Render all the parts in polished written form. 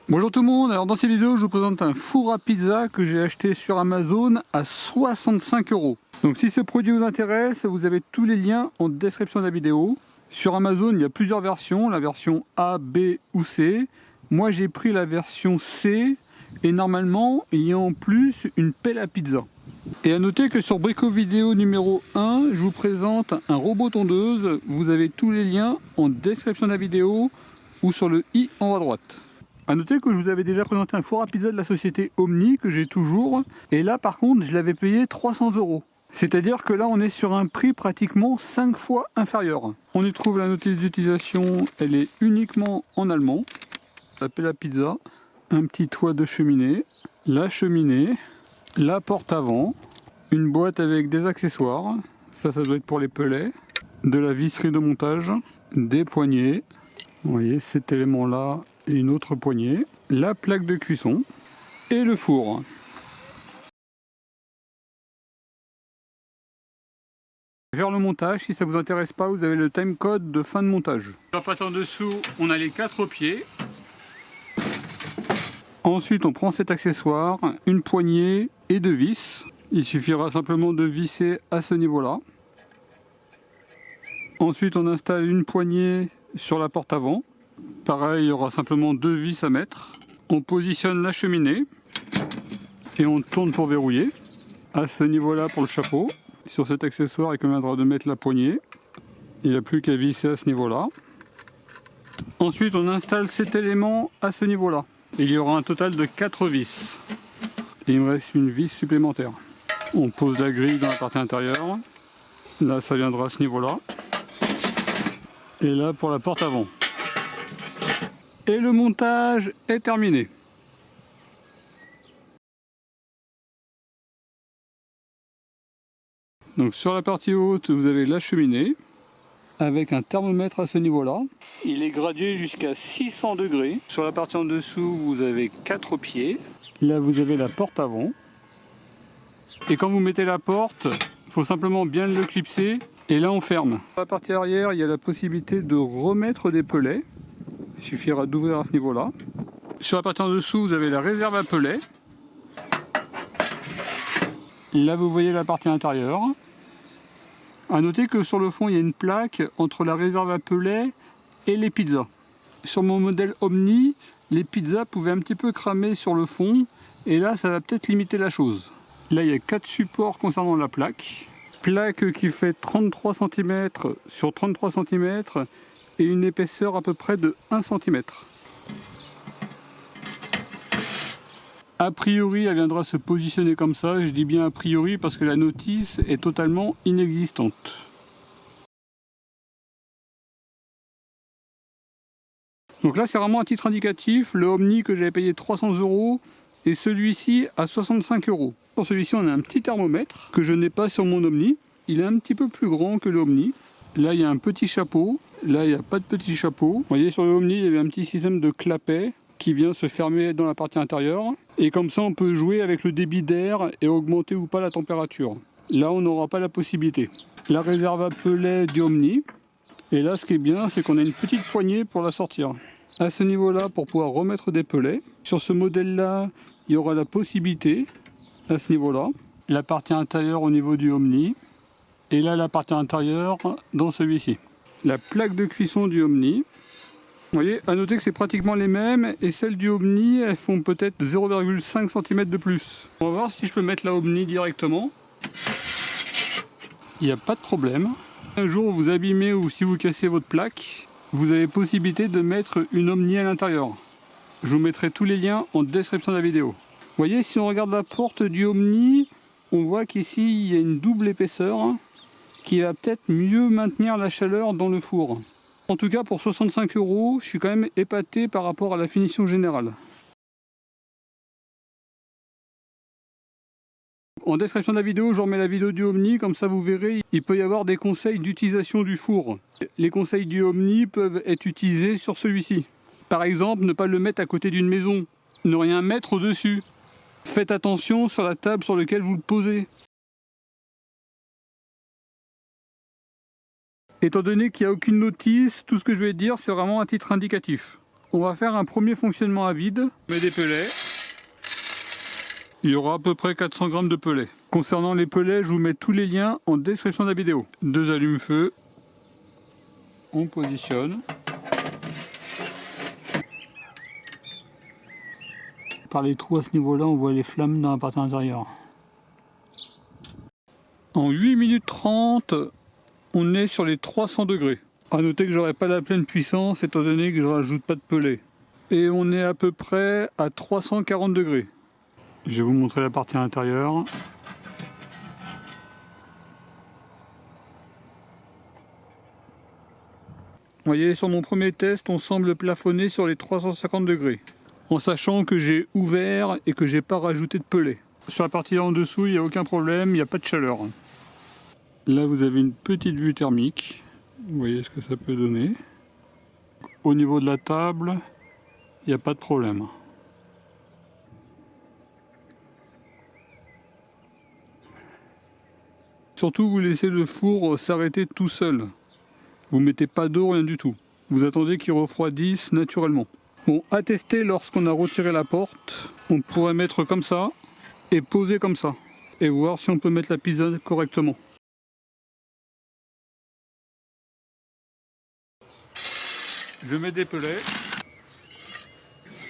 Bonjour tout le monde, alors dans cette vidéo je vous présente un four à pizza que j'ai acheté sur Amazon à 65 €. Donc si ce produit vous intéresse, vous avez tous les liens en description de la vidéo. Sur Amazon il y a plusieurs versions, la version A, B ou C. Moi j'ai pris la version C et normalement il y a en plus une pelle à pizza. Et à noter que sur Brico Vidéo numéro 1, je vous présente un robot tondeuse. Vous avez tous les liens en description de la vidéo ou sur le i en haut à droite. A noter que je vous avais déjà présenté un four à pizza de la société Omni que j'ai toujours. Et là par contre je l'avais payé 300 €. C'est-à-dire que là on est sur un prix pratiquement 5 fois inférieur. On y trouve la notice d'utilisation, elle est uniquement en allemand. La pelle à pizza, un petit toit de cheminée, la cheminée, la porte avant, une boîte avec des accessoires, ça doit être pour les pellets, de la visserie de montage, des poignées. Vous voyez cet élément là et une autre poignée, la plaque de cuisson et le four. Vers le montage, si ça vous intéresse pas, vous avez le timecode de fin de montage. En dessous, on a les 4 pieds. Ensuite, on prend cet accessoire, une poignée et 2 vis. Il suffira simplement de visser à ce niveau-là. Ensuite, on installe une poignée sur la porte avant. Pareil, il y aura simplement 2 vis à mettre. On positionne la cheminée et on tourne pour verrouiller. À ce niveau-là pour le chapeau. Sur cet accessoire, il conviendra de mettre la poignée. Il n'y a plus qu'à visser à ce niveau-là. Ensuite, on installe cet élément à ce niveau-là. Il y aura un total de 4 vis. Et il me reste une vis supplémentaire. On pose la grille dans la partie intérieure. Là, ça viendra à ce niveau-là. Et là, pour la porte avant. Et le montage est terminé. Donc sur la partie haute, vous avez la cheminée avec un thermomètre à ce niveau-là. Il est gradué jusqu'à 600 degrés. Sur la partie en dessous, vous avez 4 pieds. Là, vous avez la porte avant. Et quand vous mettez la porte, il faut simplement bien le clipser. Et là, on ferme. Sur la partie arrière, il y a la possibilité de remettre des pellets. Il suffira d'ouvrir à ce niveau-là. Sur la partie en dessous, vous avez la réserve à pellets. Là, vous voyez la partie intérieure. A noter que sur le fond, il y a une plaque entre la réserve à pellets et les pizzas. Sur mon modèle Omni, les pizzas pouvaient un petit peu cramer sur le fond. Et là, ça va peut-être limiter la chose. Là, il y a 4 supports concernant la plaque. Plaque qui fait 33 cm sur 33 cm et une épaisseur à peu près de 1 cm. A priori, elle viendra se positionner comme ça. Je dis bien a priori parce que la notice est totalement inexistante. Donc là, c'est vraiment un titre indicatif. Le Omni que j'avais payé 300 € et celui-ci à 65 €. Pour celui-ci, on a un petit thermomètre que je n'ai pas sur mon Omni. Il est un petit peu plus grand que le Omni. Là, il y a un petit chapeau. Là, il n'y a pas de petit chapeau. Vous voyez, sur le Omni, il y avait un petit système de clapet qui vient se fermer dans la partie intérieure. Et comme ça, on peut jouer avec le débit d'air et augmenter ou pas la température. Là, on n'aura pas la possibilité. La réserve à pellets du Omni. Et là, ce qui est bien, c'est qu'on a une petite poignée pour la sortir. À ce niveau-là, pour pouvoir remettre des pellets. Sur ce modèle-là, il y aura la possibilité, à ce niveau-là. La partie intérieure au niveau du Omni. Et là, la partie intérieure dans celui-ci. La plaque de cuisson du Omni. Vous voyez, à noter que c'est pratiquement les mêmes et celles du Omni, elles font peut-être 0,5 cm de plus. On va voir si je peux mettre la Omni directement. Il n'y a pas de problème. Un jour vous abîmez ou si vous cassez votre plaque, vous avez possibilité de mettre une Omni à l'intérieur. Je vous mettrai tous les liens en description de la vidéo. Vous voyez, si on regarde la porte du Omni, on voit qu'ici il y a une double épaisseur qui va peut-être mieux maintenir la chaleur dans le four. En tout cas, pour 65 €, je suis quand même épaté par rapport à la finition générale. En description de la vidéo, je remets la vidéo du Omni, comme ça vous verrez, il peut y avoir des conseils d'utilisation du four. Les conseils du Omni peuvent être utilisés sur celui-ci. Par exemple, ne pas le mettre à côté d'une maison, ne rien mettre au-dessus. Faites attention sur la table sur laquelle vous le posez. Étant donné qu'il n'y a aucune notice, tout ce que je vais dire, c'est vraiment un titre indicatif. On va faire un premier fonctionnement à vide. Je mets des pellets. Il y aura à peu près 400 grammes de pellets. Concernant les pellets, je vous mets tous les liens en description de la vidéo. 2 allumes-feu. On positionne. Par les trous à ce niveau-là, on voit les flammes dans la partie intérieure. En 8 minutes 30, on est sur les 300 degrés. A noter que j'aurai pas la pleine puissance étant donné que je rajoute pas de pellets. Et on est à peu près à 340 degrés. Je vais vous montrer la partie intérieure. Vous voyez, sur mon premier test, on semble plafonner sur les 350 degrés. En sachant que j'ai ouvert et que j'ai pas rajouté de pellets. Sur la partie en dessous, il n'y a aucun problème, il n'y a pas de chaleur. Là, vous avez une petite vue thermique. Vous voyez ce que ça peut donner. Au niveau de la table, il n'y a pas de problème. Surtout, vous laissez le four s'arrêter tout seul. Vous ne mettez pas d'eau, rien du tout. Vous attendez qu'il refroidisse naturellement. Bon, à tester lorsqu'on a retiré la porte, on pourrait mettre comme ça et poser comme ça. Et voir si on peut mettre la pizza correctement. Je mets des pellets,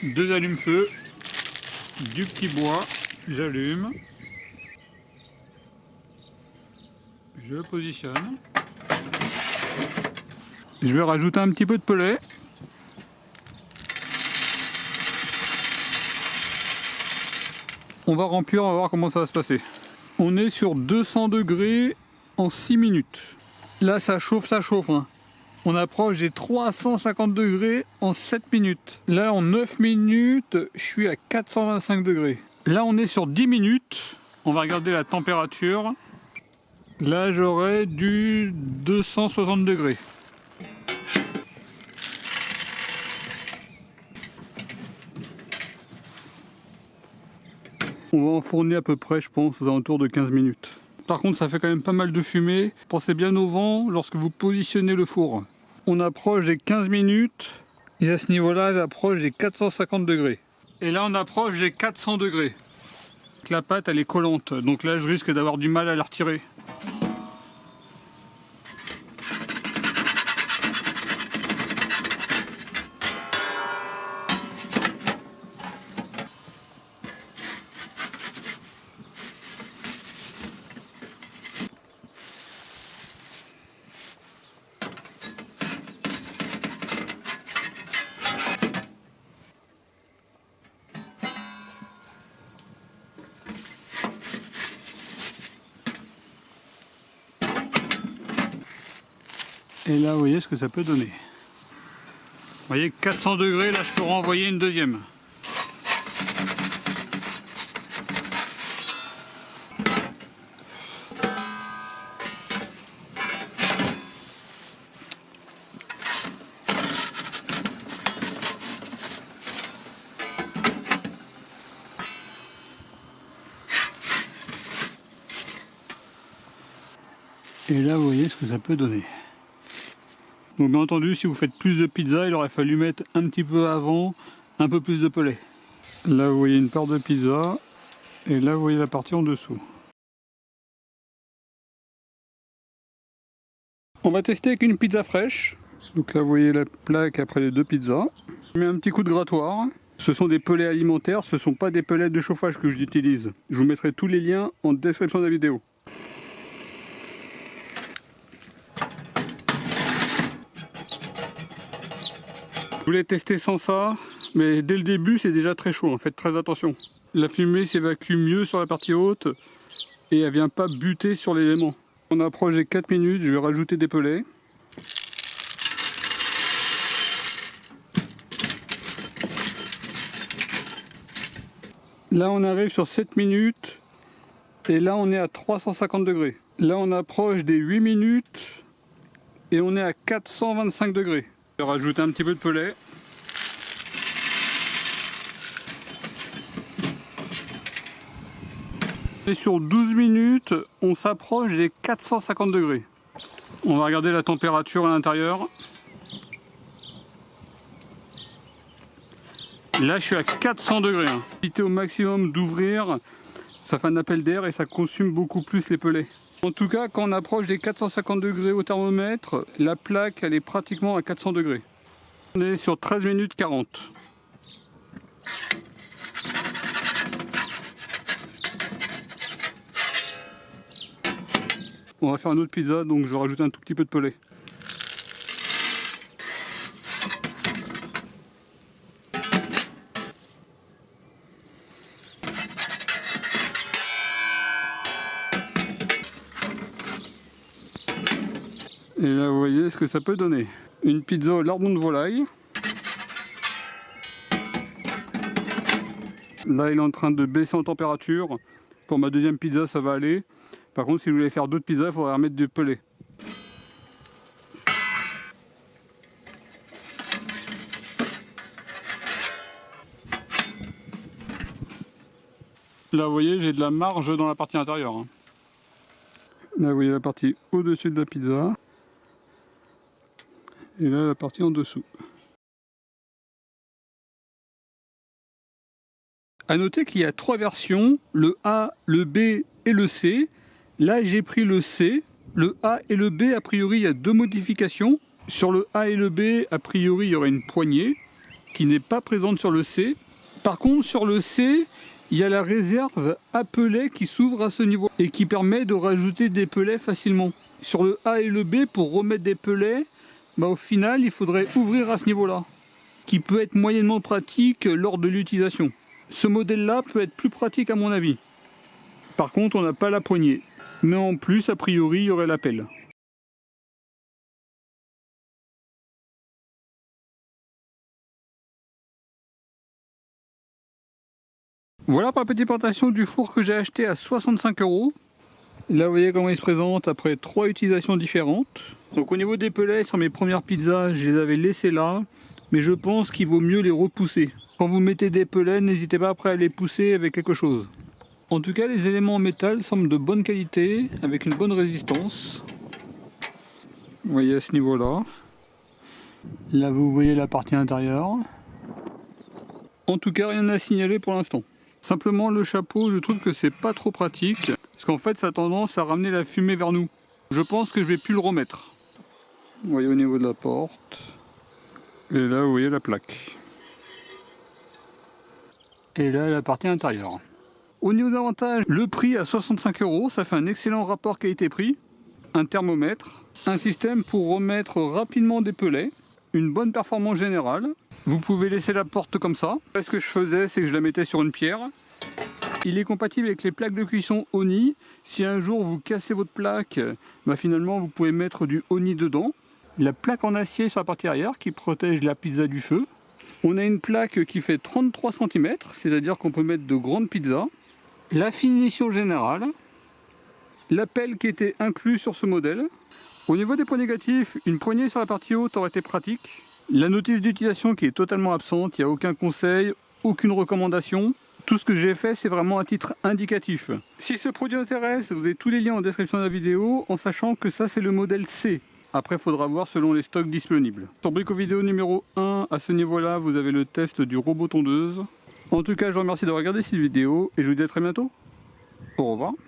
2 allumes-feu, du petit bois, j'allume. Je positionne. Je vais rajouter un petit peu de pellets. On va remplir, on va voir comment ça va se passer. On est sur 200 degrés en 6 minutes. Là, ça chauffe, hein. On approche des 350 degrés en 7 minutes. Là, en 9 minutes, je suis à 425 degrés. Là, on est sur 10 minutes. On va regarder la température. Là, j'aurai du 260 degrés. On va enfourner à peu près, je pense, aux alentours de 15 minutes. Par contre, ça fait quand même pas mal de fumée. Pensez bien au vent lorsque vous positionnez le four. On approche des 15 minutes. Et à ce niveau-là, j'approche des 450 degrés. Et là, on approche des 400 degrés. La pâte, elle est collante. Donc là, je risque d'avoir du mal à la retirer. Et là, vous voyez ce que ça peut donner. Vous voyez, 400 degrés, là, je peux renvoyer une deuxième. Et là, vous voyez ce que ça peut donner. Donc bien entendu, si vous faites plus de pizza, il aurait fallu mettre un petit peu avant, un peu plus de pellets. Là, vous voyez une part de pizza, et là, vous voyez la partie en dessous. On va tester avec une pizza fraîche. Donc là, vous voyez la plaque après les 2 pizzas. Je mets un petit coup de grattoir. Ce sont des pellets alimentaires, ce ne sont pas des pellets de chauffage que j'utilise. Je vous mettrai tous les liens en description de la vidéo. Je voulais tester sans ça, mais dès le début c'est déjà très chaud, faites très attention. La fumée s'évacue mieux sur la partie haute et elle vient pas buter sur l'élément. On approche des 4 minutes, je vais rajouter des pellets. Là on arrive sur 7 minutes et là on est à 350 degrés. Là on approche des 8 minutes et on est à 425 degrés. Je vais rajouter un petit peu de pellets. Et sur 12 minutes, on s'approche des 450 degrés. On va regarder la température à l'intérieur. Là, je suis à 400 degrés. Évitez au maximum d'ouvrir. Ça fait un appel d'air et ça consomme beaucoup plus les pellets. En tout cas, quand on approche des 450 degrés au thermomètre, la plaque, elle est pratiquement à 400 degrés. On est sur 13 minutes 40. On va faire une autre pizza, donc je vais rajouter un tout petit peu de pellet. Et là, vous voyez ce que ça peut donner. Une pizza au lardon de volaille. Là, il est en train de baisser en température. Pour ma deuxième pizza, ça va aller. Par contre, si je voulais faire d'autres pizzas, il faudrait remettre du pellet. Là, vous voyez, j'ai de la marge dans la partie intérieure. Là, vous voyez la partie au-dessus de la pizza. Et là, la partie en dessous. A noter qu'il y a 3 versions, le A, le B et le C. Là, j'ai pris le C. Le A et le B, a priori, il y a 2 modifications. Sur le A et le B, a priori, il y aurait une poignée qui n'est pas présente sur le C. Par contre, sur le C, il y a la réserve à pellets qui s'ouvre à ce niveau et qui permet de rajouter des pellets facilement. Sur le A et le B, pour remettre des pellets, au final, il faudrait ouvrir à ce niveau-là, qui peut être moyennement pratique lors de l'utilisation. Ce modèle-là peut être plus pratique à mon avis. Par contre, on n'a pas la poignée. Mais en plus, a priori, il y aurait la pelle. Voilà pour la petite présentation du four que j'ai acheté à 65 €. Là, vous voyez comment il se présente après 3 utilisations différentes. Donc au niveau des pellets, sur mes premières pizzas, je les avais laissés là. Mais je pense qu'il vaut mieux les repousser. Quand vous mettez des pellets, n'hésitez pas après à les pousser avec quelque chose. En tout cas, les éléments en métal semblent de bonne qualité, avec une bonne résistance. Vous voyez à ce niveau-là. Là, vous voyez la partie intérieure. En tout cas, rien à signaler pour l'instant. Simplement, le chapeau, je trouve que c'est pas trop pratique. Parce qu'en fait, ça a tendance à ramener la fumée vers nous. Je pense que je vais plus le remettre. Vous voyez au niveau de la porte. Et là, vous voyez la plaque. Et là, la partie intérieure. Au niveau des avantages, le prix à 65 €, ça fait un excellent rapport qualité-prix. Un thermomètre, un système pour remettre rapidement des pellets, une bonne performance générale. Vous pouvez laisser la porte comme ça. Ce que je faisais, c'est que je la mettais sur une pierre. Il est compatible avec les plaques de cuisson Oni. Si un jour vous cassez votre plaque, finalement vous pouvez mettre du Oni dedans. La plaque en acier sur la partie arrière qui protège la pizza du feu. On a une plaque qui fait 33 cm, c'est-à-dire qu'on peut mettre de grandes pizzas. La finition générale. La pelle qui était inclus sur ce modèle. Au niveau des points négatifs, une poignée sur la partie haute aurait été pratique. La notice d'utilisation qui est totalement absente, il n'y a aucun conseil, aucune recommandation. Tout ce que j'ai fait, c'est vraiment à titre indicatif. Si ce produit intéresse, vous avez tous les liens en description de la vidéo, en sachant que ça c'est le modèle C. Après, il faudra voir selon les stocks disponibles. Sur Brico Vidéo numéro 1, à ce niveau-là, vous avez le test du robot tondeuse. En tout cas, je vous remercie d'avoir regardé cette vidéo et je vous dis à très bientôt. Au revoir.